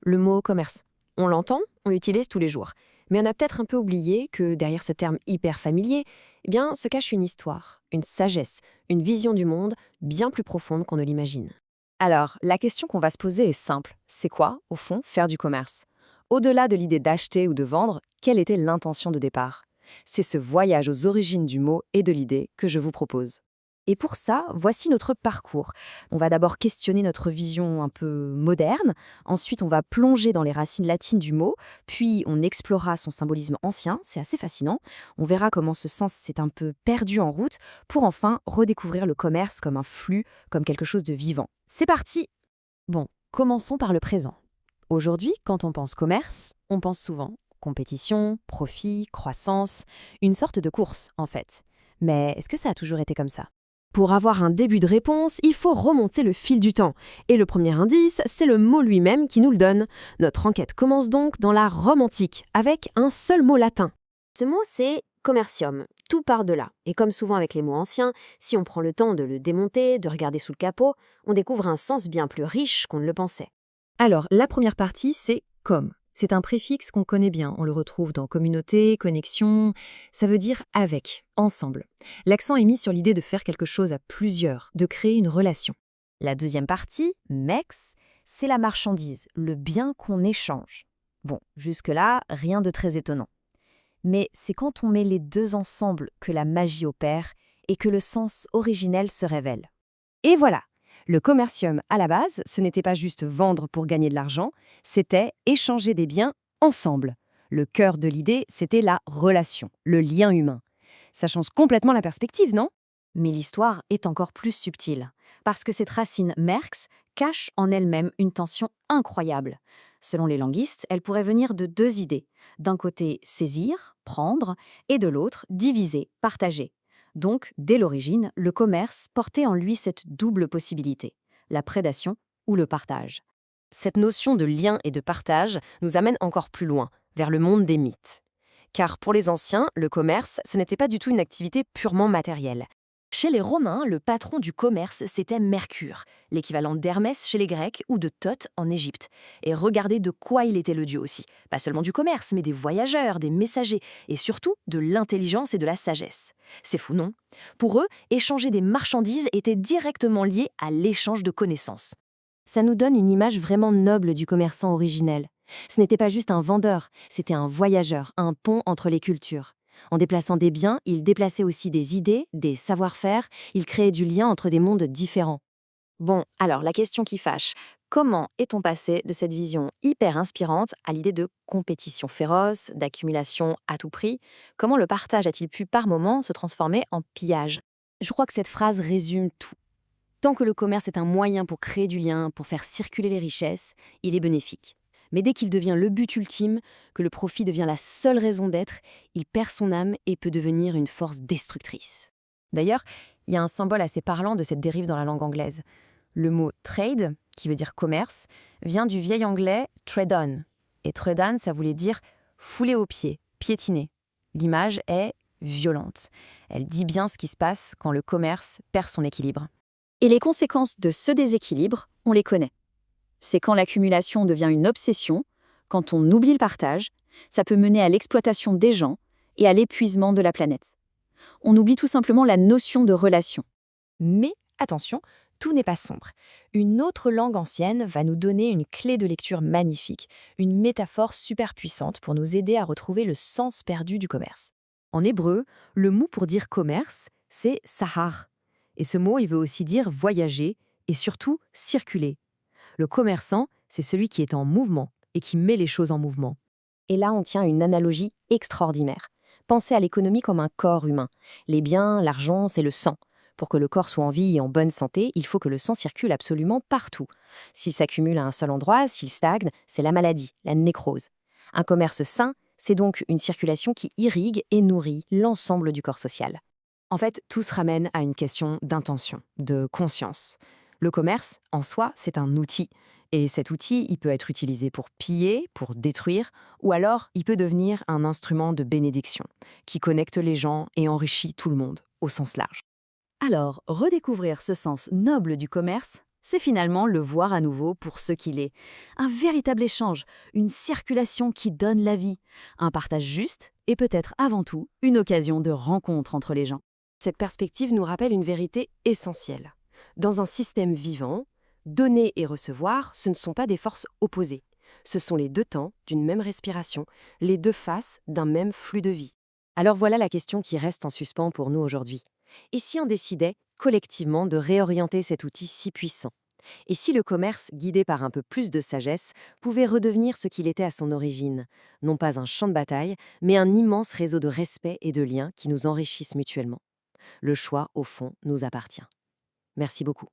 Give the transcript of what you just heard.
le mot commerce. On l'entend, on l'utilise tous les jours. Mais on a peut-être un peu oublié que derrière ce terme hyper familier, se cache une histoire, une sagesse, une vision du monde bien plus profonde qu'on ne l'imagine. Alors, la question qu'on va se poser est simple. C'est quoi, au fond, faire du commerce? Au-delà de l'idée d'acheter ou de vendre, quelle était l'intention de départ? C'est ce voyage aux origines du mot et de l'idée que je vous propose. Et pour ça, voici notre parcours. On va d'abord questionner notre vision un peu moderne, ensuite on va plonger dans les racines latines du mot, puis on explorera son symbolisme ancien, c'est assez fascinant. On verra comment ce sens s'est un peu perdu en route, pour enfin redécouvrir le commerce comme un flux, comme quelque chose de vivant. C'est parti! Bon, commençons par le présent. Aujourd'hui, quand on pense commerce, on pense souvent compétition, profit, croissance, une sorte de course en fait. Mais est-ce que ça a toujours été comme ça? Pour avoir un début de réponse, il faut remonter le fil du temps. Et le premier indice, c'est le mot lui-même qui nous le donne. Notre enquête commence donc dans la Rome antique, avec un seul mot latin. Ce mot, c'est commercium. Tout part de là. Et comme souvent avec les mots anciens, si on prend le temps de le démonter, de regarder sous le capot, on découvre un sens bien plus riche qu'on ne le pensait. Alors, la première partie, c'est comme. C'est un préfixe qu'on connaît bien. On le retrouve dans communauté, connexion. Ça veut dire avec, ensemble. L'accent est mis sur l'idée de faire quelque chose à plusieurs, de créer une relation. La deuxième partie, mex, c'est la marchandise, le bien qu'on échange. Bon, jusque-là, rien de très étonnant. Mais c'est quand on met les deux ensemble que la magie opère et que le sens originel se révèle. Et voilà, le commercium, à la base, ce n'était pas juste vendre pour gagner de l'argent, c'était échanger des biens ensemble. Le cœur de l'idée, c'était la relation, le lien humain. Ça change complètement la perspective, non? Mais l'histoire est encore plus subtile, parce que cette racine merx cache en elle-même une tension incroyable. Selon les languistes, elle pourrait venir de deux idées. D'un côté, saisir, prendre, et de l'autre, diviser, partager. Donc, dès l'origine, le commerce portait en lui cette double possibilité, la prédation ou le partage. Cette notion de lien et de partage nous amène encore plus loin, vers le monde des mythes. Car pour les anciens, le commerce, ce n'était pas du tout une activité purement matérielle. Chez les Romains, le patron du commerce, c'était Mercure, l'équivalent d'Hermès chez les Grecs ou de Thoth en Égypte. Et regardez de quoi il était le dieu aussi. Pas seulement du commerce, mais des voyageurs, des messagers, et surtout de l'intelligence et de la sagesse. C'est fou, non? Pour eux, échanger des marchandises était directement lié à l'échange de connaissances. Ça nous donne une image vraiment noble du commerçant originel. Ce n'était pas juste un vendeur, c'était un voyageur, un pont entre les cultures. En déplaçant des biens, il déplaçait aussi des idées, des savoir-faire, il créait du lien entre des mondes différents. Bon, alors la question qui fâche, comment est-on passé de cette vision hyper inspirante à l'idée de compétition féroce, d'accumulation à tout prix? Comment le partage a-t-il pu par moments se transformer en pillage? Je crois que cette phrase résume tout. Tant que le commerce est un moyen pour créer du lien, pour faire circuler les richesses, il est bénéfique. Mais dès qu'il devient le but ultime, que le profit devient la seule raison d'être, il perd son âme et peut devenir une force destructrice. D'ailleurs, il y a un symbole assez parlant de cette dérive dans la langue anglaise. Le mot trade, qui veut dire commerce, vient du vieil anglais trade on. Et trade on, ça voulait dire fouler aux pieds, piétiner. L'image est violente. Elle dit bien ce qui se passe quand le commerce perd son équilibre. Et les conséquences de ce déséquilibre, on les connaît. C'est quand l'accumulation devient une obsession, quand on oublie le partage, ça peut mener à l'exploitation des gens et à l'épuisement de la planète. On oublie tout simplement la notion de relation. Mais attention, tout n'est pas sombre. Une autre langue ancienne va nous donner une clé de lecture magnifique, une métaphore super puissante pour nous aider à retrouver le sens perdu du commerce. En hébreu, le mot pour dire commerce, c'est sahar. Et ce mot, il veut aussi dire voyager et surtout circuler. Le commerçant, c'est celui qui est en mouvement et qui met les choses en mouvement. Et là, on tient une analogie extraordinaire. Pensez à l'économie comme un corps humain. Les biens, l'argent, c'est le sang. Pour que le corps soit en vie et en bonne santé, il faut que le sang circule absolument partout. S'il s'accumule à un seul endroit, s'il stagne, c'est la maladie, la nécrose. Un commerce sain, c'est donc une circulation qui irrigue et nourrit l'ensemble du corps social. En fait, tout se ramène à une question d'intention, de conscience. Le commerce, en soi, c'est un outil. Et cet outil, il peut être utilisé pour piller, pour détruire, ou alors il peut devenir un instrument de bénédiction, qui connecte les gens et enrichit tout le monde, au sens large. Alors, redécouvrir ce sens noble du commerce, c'est finalement le voir à nouveau pour ce qu'il est. Un véritable échange, une circulation qui donne la vie, un partage juste et peut-être avant tout une occasion de rencontre entre les gens. Cette perspective nous rappelle une vérité essentielle. Dans un système vivant, donner et recevoir, ce ne sont pas des forces opposées. Ce sont les deux temps d'une même respiration, les deux faces d'un même flux de vie. Alors voilà la question qui reste en suspens pour nous aujourd'hui. Et si on décidait collectivement de réorienter cet outil si puissant? Et si le commerce, guidé par un peu plus de sagesse, pouvait redevenir ce qu'il était à son origine, non pas un champ de bataille, mais un immense réseau de respect et de liens qui nous enrichissent mutuellement? Le choix, au fond, nous appartient. Merci beaucoup.